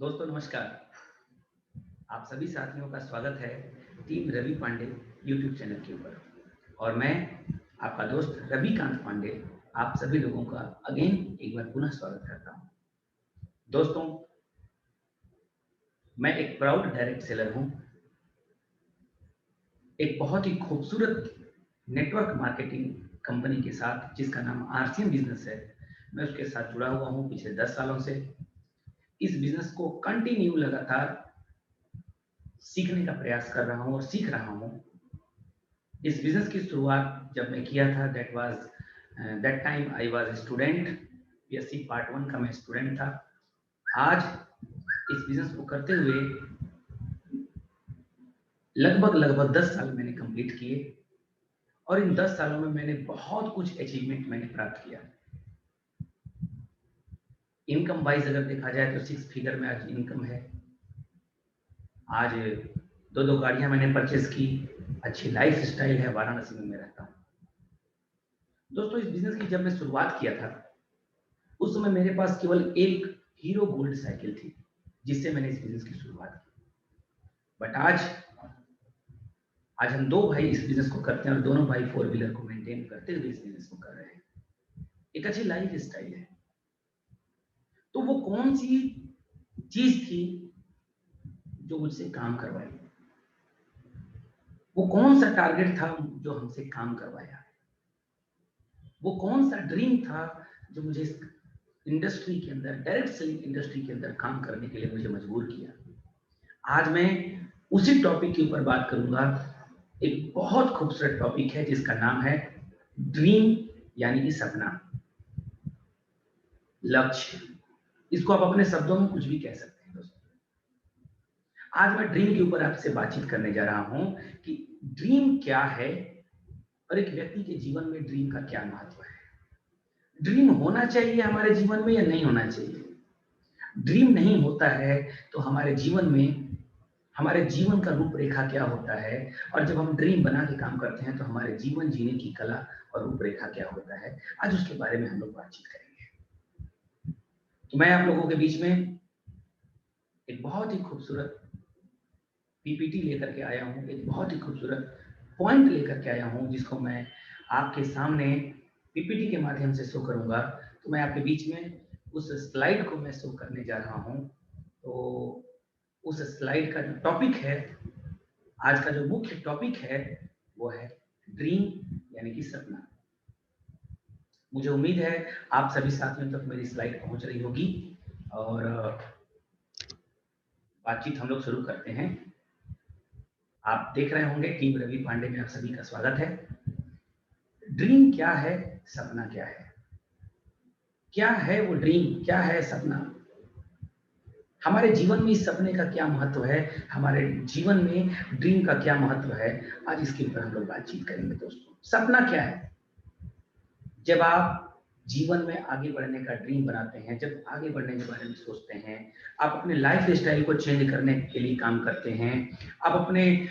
दोस्तों नमस्कार। आप सभी साथियों का स्वागत है team Ravi Pandey YouTube channel के ऊपर। और मैं आपका दोस्त रविकांत पांडे आप सभी लोगों का अगेन एक बार पुनः स्वागत करता हूं। दोस्तों, मैं एक प्राउड डायरेक्ट सेलर हूं। एक बहुत ही खूबसूरत नेटवर्क मार्केटिंग कंपनी के साथ जिसका नाम आरसीएम बिजनेस है, मैं उसके साथ जुड़ा हुआ हूं पिछले 10 सालों से। इस बिजनेस को कंटिन्यू लगातार सीखने का प्रयास कर रहा हूं और सीख रहा हूं। इस बिजनेस की शुरुआत जब मैं किया था, that time I was student. BSc part 1 का मैं स्टूडेंट था। आज इस बिजनेस को करते हुए लगभग 10 साल मैंने कंप्लीट किए और इन 10 सालों में मैंने बहुत कुछ अचीवमेंट मैंने प्राप्त किया। इनकम वाइज अगर देखा जाए तो 6 फिगर में आज इनकम है। आज 2 गाड़ियां मैंने परचेज की। अच्छी लाइफ स्टाइल है। वाराणसी में मैं रहता हूँ। दोस्तों, इस बिजनेस की जब मैं शुरुआत किया था उस समय मेरे पास केवल एक हीरो गोल्ड साइकिल थी जिससे मैंने इस बिजनेस की शुरुआत की। बट आज हम 2 भाई इस बिजनेस को करते हैं और दोनों भाई 4 व्हीलर को मेंटेन करते हुए इस बिजनेस को कर रहे हैं। एक अच्छी लाइफ स्टाइल है। तो वो कौन सी चीज थी जो मुझसे काम करवाई? वो कौन सा टारगेट था जो हमसे काम करवाया? वो कौन सा ड्रीम था जो मुझे इस इंडस्ट्री के अंदर, डायरेक्ट सेलिंग इंडस्ट्री के अंदर काम करने के लिए मुझे मजबूर किया? आज मैं उसी टॉपिक के ऊपर बात करूंगा। एक बहुत खूबसूरत टॉपिक है जिसका नाम है ड्रीम, यानी कि सपना, लक्ष्य। इसको आप अपने शब्दों में कुछ भी कह सकते हैं। दोस्तों, आज मैं ड्रीम के ऊपर आपसे बातचीत करने जा रहा हूं कि ड्रीम क्या है और एक व्यक्ति के जीवन में ड्रीम का क्या महत्व है। ड्रीम होना चाहिए हमारे जीवन में या नहीं होना चाहिए? ड्रीम नहीं होता है तो हमारे जीवन का रूपरेखा क्या होता है? और जब हम ड्रीम बना के काम करते हैं तो हमारे जीवन जीने की कला और रूपरेखा क्या होता है, आज उसके बारे में हम लोग बातचीत करेंगे। तो मैं आप लोगों के बीच में एक बहुत ही खूबसूरत पीपीटी लेकर के आया हूं, एक बहुत ही खूबसूरत पॉइंट लेकर के आया हूं जिसको मैं आपके सामने पीपीटी के माध्यम से शो करूंगा। तो मैं आपके बीच में उस स्लाइड को मैं शो करने जा रहा हूं। तो उस स्लाइड का जो टॉपिक है, आज का जो मुख्य टॉपिक है, वो है ड्रीम, यानी कि सपना। मुझे उम्मीद है आप सभी साथियों तक मेरी स्लाइड पहुंच रही होगी और बातचीत हम लोग शुरू करते हैं। आप देख रहे होंगे टीम रवि पांडे में आप सभी का स्वागत है। ड्रीम क्या है, सपना क्या है? क्या है वो ड्रीम, क्या है सपना? हमारे जीवन में इस सपने का क्या महत्व है, हमारे जीवन में ड्रीम का क्या महत्व है, आज इसके ऊपर हम लोग बातचीत करेंगे। दोस्तों, सपना क्या है? जब आप जीवन में आगे बढ़ने का ड्रीम बनाते हैं, जब आगे बढ़ने के बारे में सोचते हैं, आप अपने लाइफ स्टाइल को चेंज करने के लिए काम करते हैं, आप अपने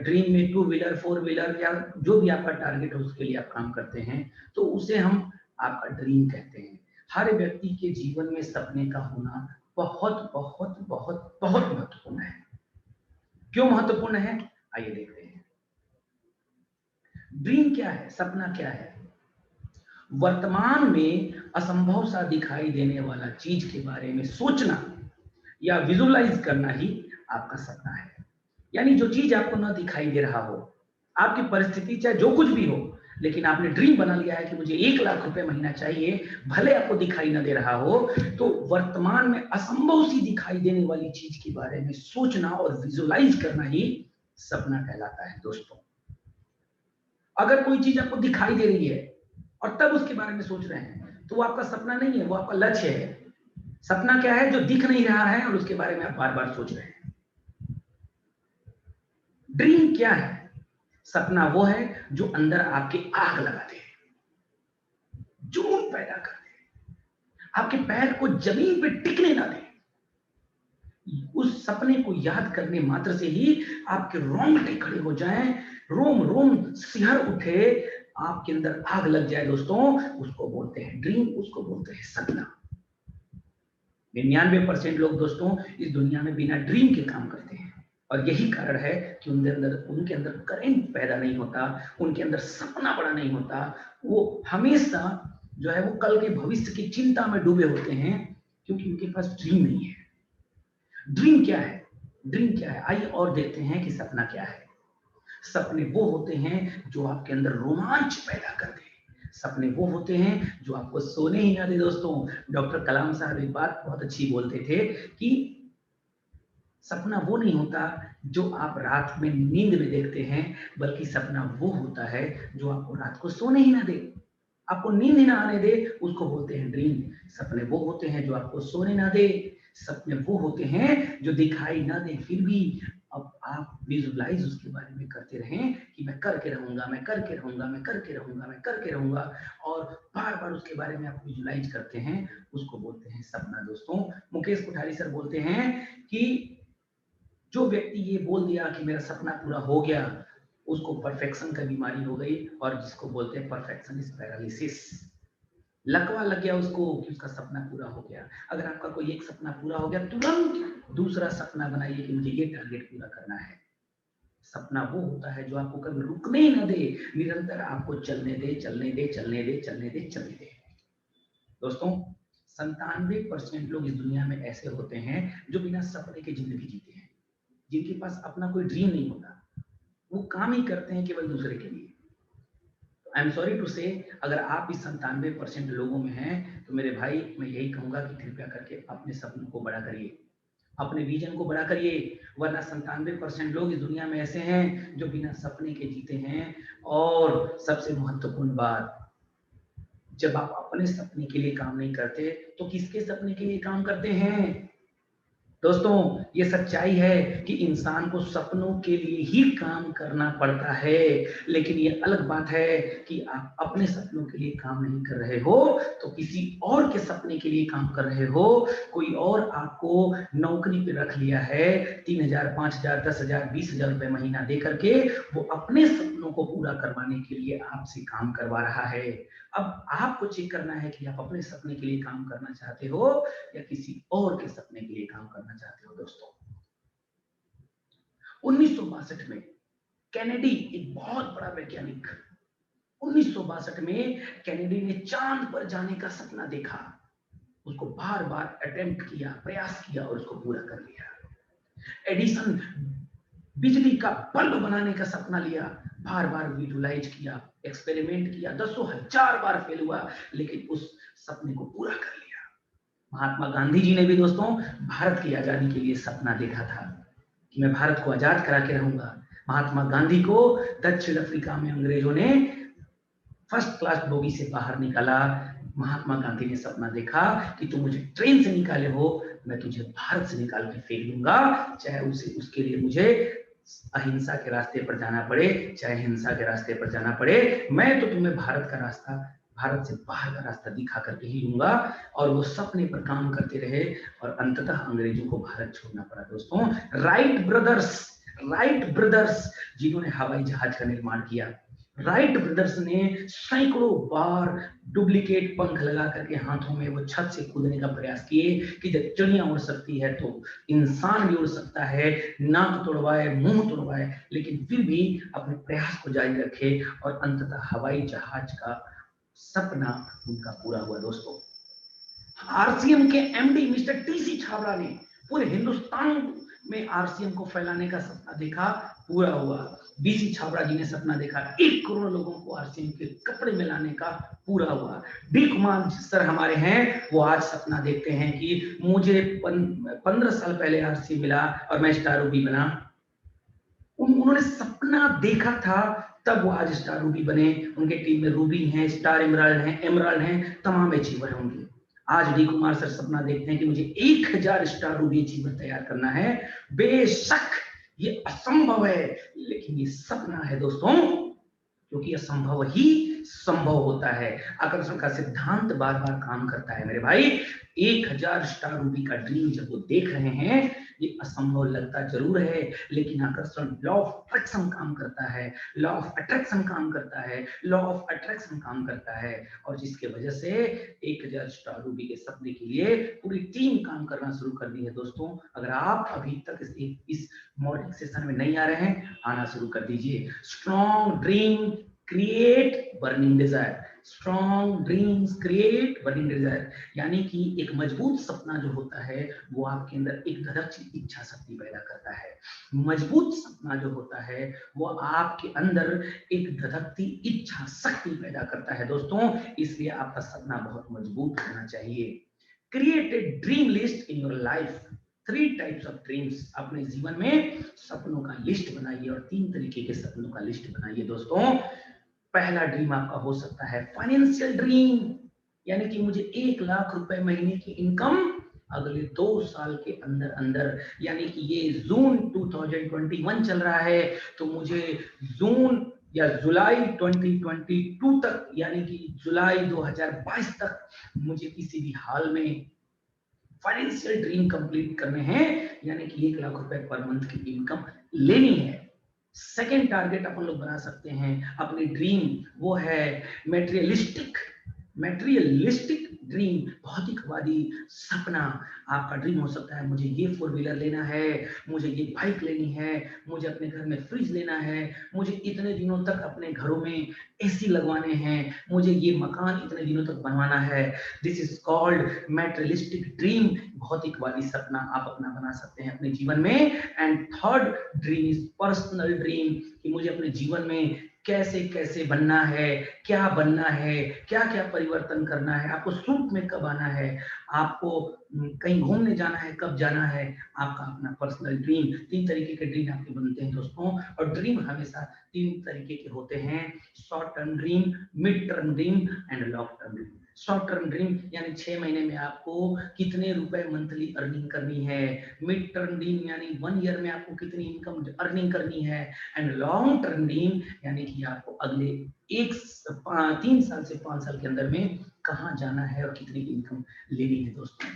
ड्रीम में 2 व्हीलर 4 व्हीलर या जो भी आपका टारगेट है उसके लिए आप काम करते हैं, तो उसे हम आपका ड्रीम कहते हैं। हर व्यक्ति के जीवन में सपने का होना बहुत बहुत बहुत बहुत महत्वपूर्ण है। क्यों महत्वपूर्ण है, आइए देखते हैं। ड्रीम क्या है, सपना क्या है? वर्तमान में असंभव सा दिखाई देने वाला चीज के बारे में सोचना या विजुअलाइज करना ही आपका सपना है। यानी जो चीज आपको न दिखाई दे रहा हो, आपकी परिस्थिति चाहे जो कुछ भी हो, लेकिन आपने ड्रीम बना लिया है कि मुझे 1 लाख रुपए महीना चाहिए, भले आपको दिखाई न दे रहा हो, तो वर्तमान में असंभव सी दिखाई देने वाली चीज के बारे में सोचना और विजुअलाइज करना ही सपना कहलाता है। दोस्तों, अगर कोई चीज आपको दिखाई दे रही है और तब उसके बारे में सोच रहे हैं तो वो आपका सपना नहीं है, वो आपका लक्ष्य है। सपना क्या है? जो दिख नहीं रहा है और उसके बारे में आप बार बार सोच रहे हैं। ड्रीम क्या है? सपना वो है जो अंदर आपके आग लगा दे, जुनून पैदा कर दे, आपके पैर को जमीन पे टिकने ना दे। उस सपने को याद करने मात्र से ही आपके रोंगटे खड़े हो जाएं, रोम रोम सिहर उठे, आपके अंदर आग लग जाए। दोस्तों, उसको बोलते हैं ड्रीम, उसको बोलते हैं सपना। 99% लोग दोस्तों इस दुनिया में बिना ड्रीम के काम करते हैं, और यही कारण है कि उनके अंदर करंट पैदा नहीं होता, उनके अंदर सपना बड़ा नहीं होता। वो हमेशा जो है वो कल के भविष्य की चिंता में डूबे होते हैं, क्योंकि उनके पास ड्रीम नहीं है। ड्रीम क्या है? ड्रीम क्या है? आइए और देखते हैं कि सपना क्या है। सपने वो होते हैं जो आपके अंदर रोमांच पैदा कर दे। सपने वो होते हैं जो आपको सोने ही ना दे। दोस्तों, डॉक्टर कलाम साहब एक बात बहुत अच्छी बोलते थे कि सपना वो नहीं होता जो आप रात में नींद में देखते हैं, बल्कि सपना वो होता है जो आपको रात को सोने ही ना दे, आपको नींद ही ना आने दे, उसको बोलते हैं ड्रीम। सपने वो होते हैं जो आपको सोने ना दे, सपने वो होते हैं जो दिखाई ना दे, फिर भी अब आप विजुअलाइज उसके बारे में करते रहें कि मैं करके रहूंगा, मैं करके रहूंगा, मैं करके रहूंगा, मैं करके रहूंगा, और बार बार उसके बारे में आप विजुअलाइज करते हैं, उसको बोलते हैं सपना। दोस्तों, मुकेश कोठारी सर बोलते हैं कि जो व्यक्ति ये बोल दिया कि मेरा सपना पूरा हो गया, उसको परफेक्शन का बीमारी हो गई, और जिसको बोलते हैं परफेक्शनिस्ट पैरालिसिस। लकवा लग गया उसको कि उसका सपना पूरा हो गया। अगर आपका कोई एक सपना पूरा हो गया, तुरंत दूसरा सपना बनाइए कि मुझे ये टारगेट पूरा करना है। सपना वो होता है जो आपको कभी रुकने ही न दे, निरंतर आपको चलने दे, चलने दे, चलने दे, चलने दे, चलने दे। दोस्तों, 97% लोग इस दुनिया में ऐसे होते हैं जो बिना सपने की जिंदगी जीते हैं, जिनके पास अपना कोई ड्रीम नहीं होता, वो काम ही करते हैं केवल दूसरे के लिए। आई एम सॉरी टू से, अगर आप इस 97% लोगों में हैं, तो मेरे भाई मैं यही कहूंगा कि कृपया करके अपने सपनों को बड़ा करिए, अपने विजन को बड़ा करिए, वरना 97% लोग इस दुनिया में ऐसे हैं जो बिना सपने के जीते हैं। और सबसे महत्वपूर्ण बात, जब आप अपने सपने के लिए काम नहीं करते, तो किसके सपने के लिए काम करते हैं? दोस्तों, ये सच्चाई है कि इंसान को सपनों के लिए ही काम करना पड़ता है, लेकिन ये अलग बात है कि आप अपने सपनों के लिए काम नहीं कर रहे हो, तो किसी और के सपने के लिए काम कर रहे हो। कोई और आपको नौकरी पे रख लिया है 3,000, 5,000, 10,000, 20,000 रुपए महीना दे करके, वो अपने सपनों को पूरा करवाने के लिए आपसे काम करवा रहा है। अब आपको चेक करना है कि आप अपने सपने के लिए काम करना चाहते हो या किसी और के सपने के लिए काम करना चाहते हो। दोस्तों, 1962 में कैनेडी, एक बहुत बड़ा वैज्ञानिक, 1962 में कैनेडी ने चांद पर जाने का सपना देखा, उसको बार बार अटेम्प्ट किया, प्रयास किया, और उसको पूरा कर लिया। एडिसन बिजली का बल्ब बनाने का सपना लिया, बार बार विजुलाइज किया, एक्सपेरिमेंट किया, दसों हजार बार फेल हुआ, लेकिन उस सपने को पूरा कर लिया। महात्मा गांधी जी ने भी दोस्तों भारत की आजादी के लिए सपना देखा था कि मैं भारत को आजाद करा के रहूंगा। महात्मा गांधी को दक्षिण अफ्रीका में अंग्रेजों ने फर्स्ट क्लास बोगी से बाहर निकाला। महात्मा गांधी ने सपना देखा कि तुम मुझे ट्रेन से निकाले हो, मैं तुझे भारत से निकाल के फेंक दूंगा, चाहे उसके लिए मुझे अहिंसा के रास्ते पर जाना पड़े, चाहे हिंसा के रास्ते पर जाना पड़े, मैं तो तुम्हें भारत का रास्ता, भारत से बाहर का रास्ता दिखा करके ही लूंगा। और वो सपने पर काम करते रहे, और अंततः अंग्रेजों को भारत छोड़ना पड़ा। दोस्तों, राइट ब्रदर्स जिन्होंने हवाई जहाज का निर्माण किया, राइट ब्रदर्स ने सैकड़ों बार डुप्लीकेट पंख लगा करके हाथों में वो छत से कूदने का प्रयास किए कि जब चिड़िया उड़ सकती है तो इंसान भी उड़ सकता है, नाक तोड़वाए, मुंह तोड़वाए, लेकिन फिर भी अपने प्रयास को जारी रखे, और अंततः हवाई जहाज का सपना उनका पूरा हुआ। दोस्तों, आरसीएम के एमडी मिस्टर टीसी छाबड़ा ने पूरे हिंदुस्तान में आरसीएम को फैलाने का सपना देखा, पूरा हुआ। बीसी छाबड़ा जी ने सपना देखा 1 करोड़ लोगों को आरसीएम के कपड़े में लाने का, पूरा हुआ। डी कुमार सर हमारे हैं, वो आज सपना देखते हैं कि मुझे 15 साल पहले आरसीएम मिला और मैं स्टार रूबी बना। उन्होंने सपना देखा था, तब वो आज स्टार रूबी बने। उनके टीम में रूबी हैं, स्टार एमराल्ड हैं, तमाम अचीवर होंगे। आज डी कुमार सर सपना देखते हैं कि मुझे 1000 स्टार रूबी अचीवर तैयार करना है। बेशक ये असंभव है, लेकिन ये सपना है दोस्तों, क्योंकि असंभव ही संभव होता है। आकर्षण का सिद्धांत बार बार काम करता है मेरे भाई। 1000 स्टार रूपी का ड्रीम जब वो देख रहे हैं, ये असंभव लगता जरूर है, लेकिन आकर्षण लॉ ऑफ अट्रैक्शन काम करता है, लॉ ऑफ अट्रैक्शन काम करता है, लॉ ऑफ अट्रैक्शन काम करता है, और जिसके वजह से 1000 स्टार रूपी के सपने के लिए पूरी टीम काम करना शुरू कर दी है। दोस्तों, अगर आप अभी तक इस मॉर्निंग सेशन में नहीं आ रहे हैं, आना शुरू कर दीजिए। Strong dream create burning desire, strong dreams create burning desire, यानी कि एक मजबूत सपना जो होता है वो आपके अंदर एक धड़कती इच्छा शक्ति पैदा करता है। मजबूत सपना जो होता है वो आपके अंदर एक धड़कती इच्छा शक्ति पैदा करता है। दोस्तों, इसलिए आपका सपना बहुत मजबूत होना चाहिए। Create a dream list in your life. 3 types of dreams, अपने जीवन में सपनों का लिस्ट बनाइए और 3 तरीके के सपनों का लिस्ट बनाइए। दोस्तों, पहला ड्रीम आपका हो सकता है फाइनेंशियल ड्रीम, यानी कि मुझे 1 लाख रुपए महीने की इनकम अगले 2 साल के अंदर अंदर, यानी कि ये जून 2021 चल रहा है, तो मुझे जून या जुलाई 2022 तक, यानी कि जुलाई 2022 तक मुझे किसी भी हाल में फाइनेंशियल ड्रीम कंप्लीट करने हैं, यानी कि 1 लाख रुपए पर मंथ की इनकम लेनी है। सेकेंड टारगेट अपन लोग बना सकते हैं अपनी ड्रीम, वो है मेटेरियलिस्टिक ड्रीम, भौतिकवादी सपना। आपका ड्रीम हो सकता है मुझे ये 4 व्हीलर लेना है, मुझे ये बाइक लेनी है, मुझे अपने घर में फ्रिज लेना है, मुझे इतने दिनों तक अपने घरों में एसी लगवाने हैं, मुझे ये मकान इतने दिनों तक बनवाना है। This is called materialistic dream, भौतिकवादी सपना आप अपना बना सकते हैं अपने जीवन में। And third dream is personal dream, कि मुझे अपने जीवन में कैसे कैसे बनना है, क्या बनना है, क्या क्या परिवर्तन करना है, आपको सूट में कब आना है, आपको कहीं घूमने जाना है, कब जाना है, आपका अपना पर्सनल ड्रीम। 3 तरीके के ड्रीम आपके बनते हैं दोस्तों, और ड्रीम हमेशा 3 तरीके के होते हैं, short term dream, mid term dream and long term dream. Short term dream यानी 6 महीने में आपको कितने रुपए मंथली अर्निंग करनी है, मिड टर्म ड्रीम यानी 1 ईयर में आपको कितनी इनकम अर्निंग करनी है, एंड लॉन्ग टर्म ड्रीम यानी कि आपको अगले 3 साल से 5 साल के अंदर में कहाँ जाना है और कितनी इनकम लेनी है। दोस्तों,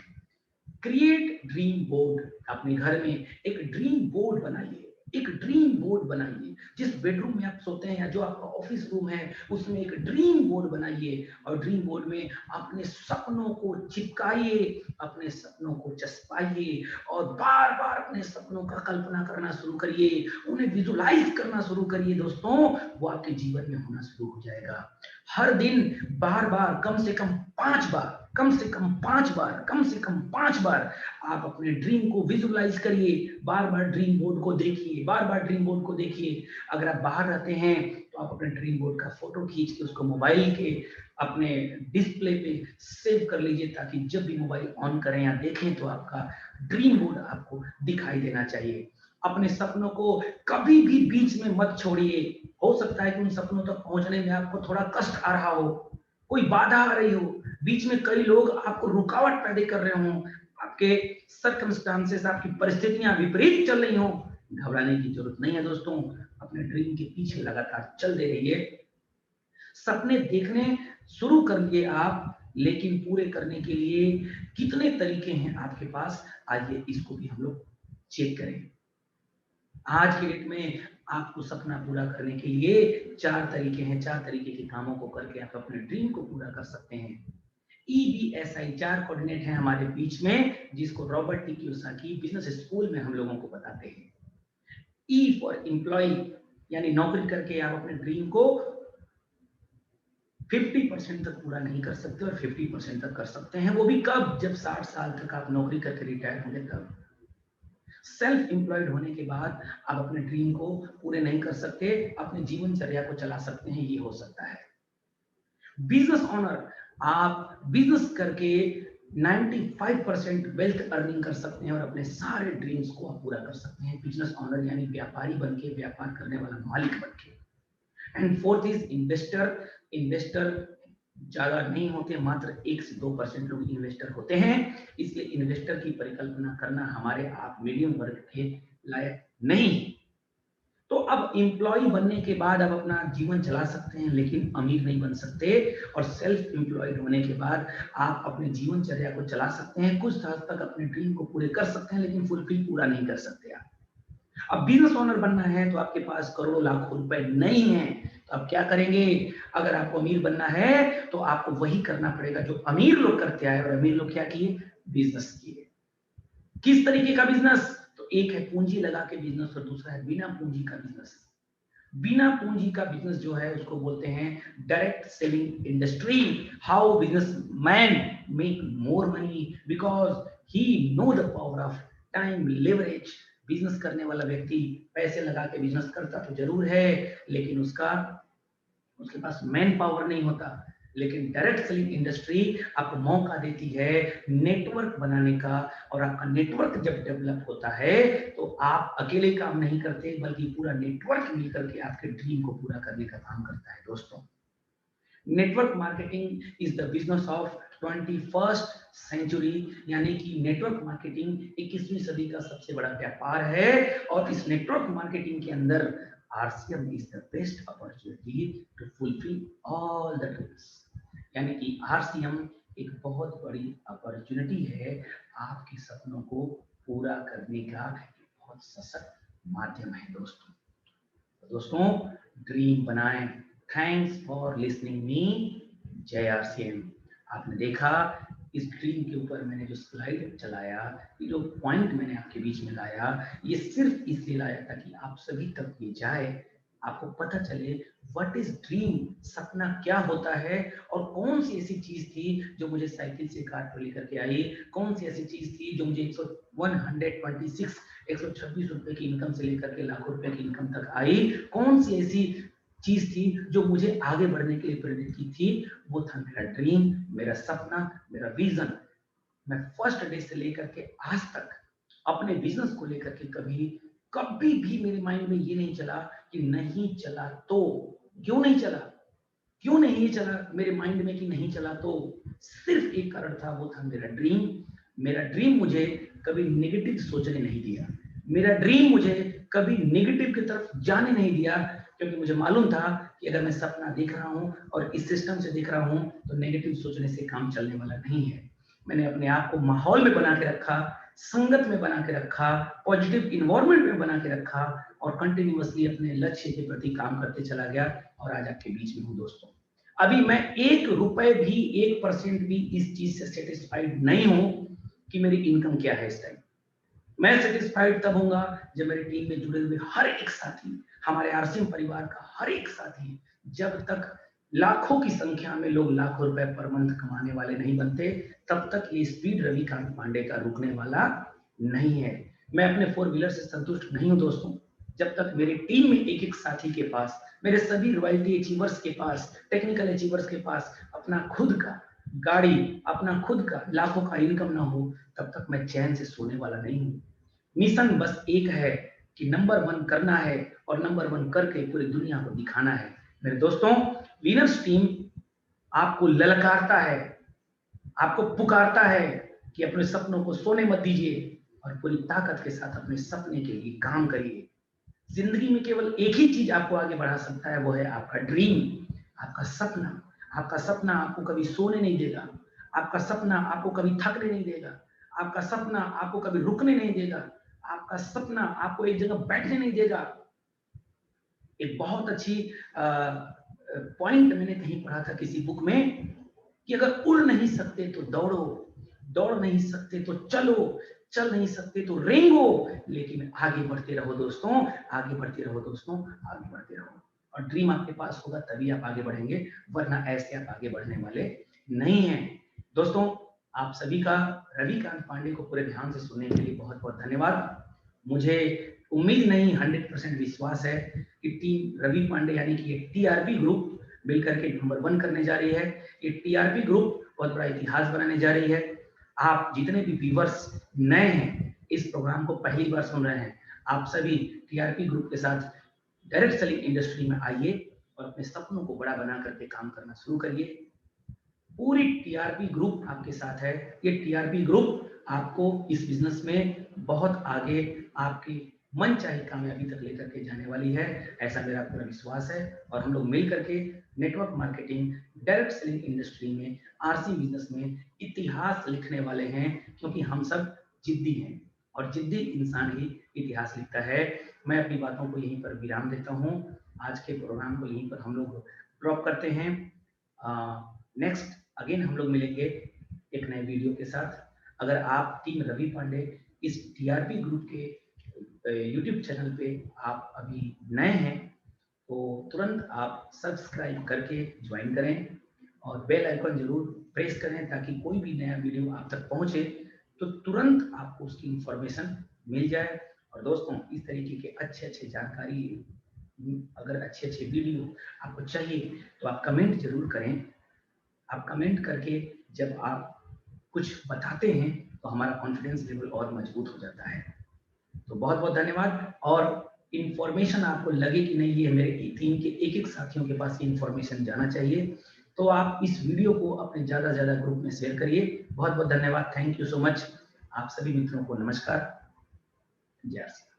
क्रिएट ड्रीम बोर्ड, अपने घर में एक ड्रीम बोर्ड बनाइए, एक ड्रीम बोर्ड बनाइए। जिस बेडरूम में आप सोते हैं या जो आपका ऑफिस रूम है उसमें एक ड्रीम बोर्ड बनाइए, और ड्रीम बोर्ड में अपने सपनों को चिपकाइए, अपने सपनों को चस्पाइए, और बार बार अपने सपनों का कल्पना करना शुरू करिए, उन्हें विजुलाइज करना शुरू करिए। दोस्तों, वो आपके जीवन में होना शुरू हो जाएगा। हर दिन बार बार कम से कम 5 बार, कम से कम 5 बार आप अपने ड्रीम को विजुअलाइज करिए, बार बार ड्रीम बोर्ड को देखिए, बार बार ड्रीम बोर्ड को देखिए। अगर आप बाहर रहते हैं तो आप अपने ड्रीम बोर्ड का फोटो खींच के उसको मोबाइल के अपने डिस्प्ले पे सेव कर लीजिए, ताकि जब भी मोबाइल ऑन करें या देखें तो आपका ड्रीम बोर्ड आपको दिखाई देना चाहिए। अपने सपनों को कभी भी बीच में मत छोड़िए। हो सकता है कि उन सपनों तक पहुंचने में आपको थोड़ा कष्ट आ रहा हो, कोई बाधा आ रही हो, बीच में कई लोग आपको रुकावट पैदा कर रहे हो, आपके सर्कमस्टांसेस, आपकी परिस्थितियां विपरीत चल रही हो, घबराने की जरूरत नहीं है। दोस्तों, अपने ड्रीम के पीछे लगातार चलते रहिए। सपने देखने शुरू कर लिए आप, लेकिन पूरे करने के लिए कितने तरीके हैं आपके पास, आइए इसको भी हम लोग चेक करें। आज के डेट में आपको सपना पूरा करने के लिए 4 तरीके हैं, 4 तरीके के कामों को करके आप अपने ड्रीम को पूरा कर सकते हैं। EBSI 4 कोऑर्डिनेट है हमारे बीच में, जिसको Robert T Kiyosaki business school में हम लोगों को बताते हैं। E फॉर एम्प्लॉय, यानी नौकरी करके आप अपने ड्रीम को 50% तक पूरा नहीं कर सकते और 50% तक कर सकते हैं, वो भी कब, जब 60 साल तक आप नौकरी करके रिटायर होंगे तब। सेल्फ एम्प्लॉयड होने के बाद आप अपने ड्रीम को पूरे नहीं कर सकते, अपने जीवनचर्या को चला सकते हैं, ये हो सकता है। बिजनेस ओनर, आप बिजनेस करके 95% वेल्थ अर्निंग कर सकते हैं और अपने सारे ड्रीम्स को आप पूरा कर सकते हैं। बिजनेस ओनर यानी व्यापारी बनके, व्यापार करने वाला मालिक बनके। And fourth is investor. Investor ज्यादा नहीं होते, मात्र 1 से 2% लोग इन्वेस्टर होते हैं, इसलिए इन्वेस्टर की परिकल्पना करना हमारे आप मीडियम वर्ग के लायक नहीं है। तो अब एम्प्लॉय बनने के बाद आप अपना जीवन चला सकते हैं, लेकिन अमीर नहीं बन सकते। और सेल्फ एम्प्लॉयड होने के बाद आप अपने जीवनचर्या को चला सकते हैं, कुछ हद तक अपने ड्रीम को पूरे कर सकते हैं, लेकिन फुलफिल पूरा नहीं कर सकते आप। अब बिजनेस ओनर बनना है तो आपके पास करोड़ों लाखों रुपए नहीं है, तो आप क्या करेंगे? अगर आपको अमीर बनना है तो आपको वही करना पड़ेगा जो अमीर लोग करते आए। और अमीर लोग क्या किए? बिजनेस किए। किस तरीके का बिजनेस? तो एक है पूंजी लगा के बिजनेस और दूसरा है बिना पूंजी का बिजनेस। बिना पूंजी का बिजनेस जो है उसको बोलते हैं direct selling industry. How business man make more money because he know the power of time leverage. Business करने वाला व्यक्ति पैसे लगा के बिजनेस करता तो जरूर है, लेकिन उसके पास मैन पावर नहीं होता। लेकिन डायरेक्ट सेलिंग इंडस्ट्री आपको मौका देती है नेटवर्क बनाने का, और आपका नेटवर्क जब डेवलप होता है तो आप अकेले काम नहीं करते, बल्कि पूरा नेटवर्क मिलकर के आपके ड्रीम को पूरा करने का काम करता है। दोस्तों, network marketing is the business of 21st century, यानी कि नेटवर्क मार्केटिंग 21वीं सदी का सबसे बड़ा व्यापार है। और इस नेटवर्क मार्केटिंग के अंदर RCM is the best opportunity to fulfill all the dreams। यानी कि RCM एक बहुत बड़ी अपॉर्चुनिटी है आपके सपनों को पूरा करने का, एक बहुत सशक्त माध्यम है। दोस्तों ड्रीम बनाएं। Thanks for listening me. जय RCM। आपने देखा इस ड्रीम के ऊपर मैंने जो स्लाइड चलाया, ये जो पॉइंट मैंने आपके बीच में लाया, ये सिर्फ इसलिए लाया ताकि आप सभी तक ये जाए, आपको पता चले व्हाट इज ड्रीम, सपना क्या होता है, और कौन सी ऐसी चीज थी जो मुझे साइकिल से कार पर लेकर के आई, कौन सी ऐसी चीज थी जो मुझे 126 रुपए की इनकम से लेकर के लाखों रुपए की इनकम तक आई, कौन सी ऐसी चीज थी जो मुझे आगे बढ़ने के लिए प्रेरित की थी। वो था मेरा ड्रीम, मेरा सपना, मेरा विजन। मैं फर्स्ट डे से लेकर के आज तक अपने बिजनेस को लेकर के कभी भी मेरे माइंड में ये नहीं चला कि नहीं चला तो। क्यों नहीं चला? क्यों नहीं चला मेरे माइंड में कि नहीं चला तो? सिर्फ एक कारण था, वो था मेरा ड्रीम। मेरा ड्रीम मुझे कभी नेगेटिव सोचने नहीं दिया। मेरा ड्रीम मुझे कभी नेगेटिव की तरफ जाने नहीं दिया, क्योंकि मुझे मालूम था कि अगर मैं सपना देख रहा हूं और इस सिस्टम से देख रहा हूं तो नेगेटिव सोचने से काम चलने वाला नहीं है। मैंने अपने आप को माहौल में बना के रखा, संगत में बना के रखा, पॉजिटिव इन्वायरमेंट में बना के रखा, और कंटिन्यूअसली अपने लक्ष्य के प्रति काम करते चला गया, और आज आपके बीच में हूं। दोस्तों, अभी मैं 1 रुपए भी, 1% भी इस चीज से सेटिस्फाइड नहीं हूं कि मेरी इनकम क्या है इस टाइम। मैं सेटिस्फाइड तब होऊंगा जब मेरी टीम में जुड़े हुए हर एक साथी, हमारे RCM परिवार का हर एक साथी, जब तक लाखों की संख्या में लोग लाखों रुपए पर मंथ कमाने वाले नहीं बनते, तब तक ये स्पीड रविकांत पांडे का रुकने वाला नहीं है। मैं अपने 4 व्हीलर से संतुष्ट नहीं हूं दोस्तों। जब तक मेरी टीम में एक एक साथी के पास, मेरे सभी रॉयल्टी अचीवर्स के पास, टेक्निकल अचीवर्स के पास अपना खुद का गाड़ी, अपना खुद का लाखों का इनकम ना हो, तब तक मैं चैन से सोने वाला नहीं हूं। मिशन बस एक है कि नंबर 1 करना है, और नंबर 1 करके पूरी दुनिया को दिखाना है। मेरे दोस्तों, विनर्स टीम आपको ललकारता है, आपको पुकारता है कि अपने सपनों को सोने मत दीजिए, और पूरी ताकत के साथ अपने सपने के लिए काम करिए। जिंदगी में केवल एक ही चीज आपको आगे बढ़ा सकता है, वो है आपका ड्रीम, आपका सपना। आपका सपना आपको कभी सोने नहीं देगा, आपका सपना आपको कभी थकने नहीं देगा, आपका सपना आपको कभी रुकने नहीं देगा, आपका सपना आपको एक जगह बैठने नहीं देगा। एक बहुत अच्छी पॉइंट मैंने कहीं पढ़ा था किसी बुक में, कि अगर उड़ नहीं सकते तो दौड़ो, दौड़ नहीं सकते तो चलो, चल नहीं सकते तो रेंगो, लेकिन आगे बढ़ते रहो दोस्तों, आगे बढ़ते रहो दोस्तों, आगे बढ़ते रहो। और ड्रीम आपके पास होगा तभी आप आगे बढ़ेंगे, वरना ऐसे आप आगे बढ़ने वाले नहीं हैं। दोस्तों, आप सभी का रविकांत पांडे को पूरे ध्यान से सुनने के लिए बहुत बहुत धन्यवाद। मुझे उम्मीद नहीं, 100% विश्वास है कि टीम रवि पांडे यानी कि TRP ग्रुप मिलकर के नंबर 1 करने जा रही है। ये TRP ग्रुप बहुत बड़ा इतिहास बनाने जा रही है। आप जितने भी व्यूवर्स नए हैं, इस प्रोग्राम को पहली बार सुन रहे हैं, आप सभी TRP ग्रुप के साथ डायरेक्ट सेलिंग इंडस्ट्री में आइए और अपने सपनों को बड़ा बना करके काम करना शुरू करिए। पूरी TRP ग्रुप आपके साथ है। ये TRP ग्रुप आपको इस बिजनेस में बहुत आगे आपकी मन चाहे कामयाबी तक लेकर के जाने वाली है, ऐसा मेरा पूरा विश्वास है। और हम लोग मिल करके network marketing, direct selling industry में, आरसी बिजनेस में इतिहास लिखने वाले हैं, क्योंकि हम सब जिद्दी हैं और जिद्दी इंसान ही इतिहास लिखता है। मैं अपनी बातों को यहीं पर विराम देता हूं। आज के प्रोग्राम को यहीं पर हम लोग ड्रॉप करते हैं। नेक्स्ट अगेन हम लोग मिलेंगे एक नए वीडियो के साथ। अगर आप टीम रवि पांडे इस टीआरपी ग्रुप के यूट्यूब चैनल पे आप अभी नए हैं तो तुरंत आप सब्सक्राइब करके ज्वाइन करें और बेल आइकन जरूर प्रेस करें, ताकि कोई भी नया वीडियो आप तक पहुंचे तो तुरंत आपको उसकी इंफॉर्मेशन मिल जाए। और दोस्तों, इस तरीके के अच्छे जानकारी, अगर अच्छे वीडियो आपको चाहिए तो आप कमेंट जरूर करें। आप कमेंट करके जब आप कुछ बताते हैं तो हमारा कॉन्फिडेंस लेवल और मजबूत हो जाता है। तो बहुत बहुत धन्यवाद। और इंफॉर्मेशन आपको लगे कि नहीं, ये मेरे टीम के एक साथियों के पास ये इंफॉर्मेशन जाना चाहिए, तो आप इस वीडियो को अपने ज्यादा ग्रुप में शेयर करिए। बहुत बहुत धन्यवाद। Thank you so much. आप सभी मित्रों को नमस्कार। जय श्री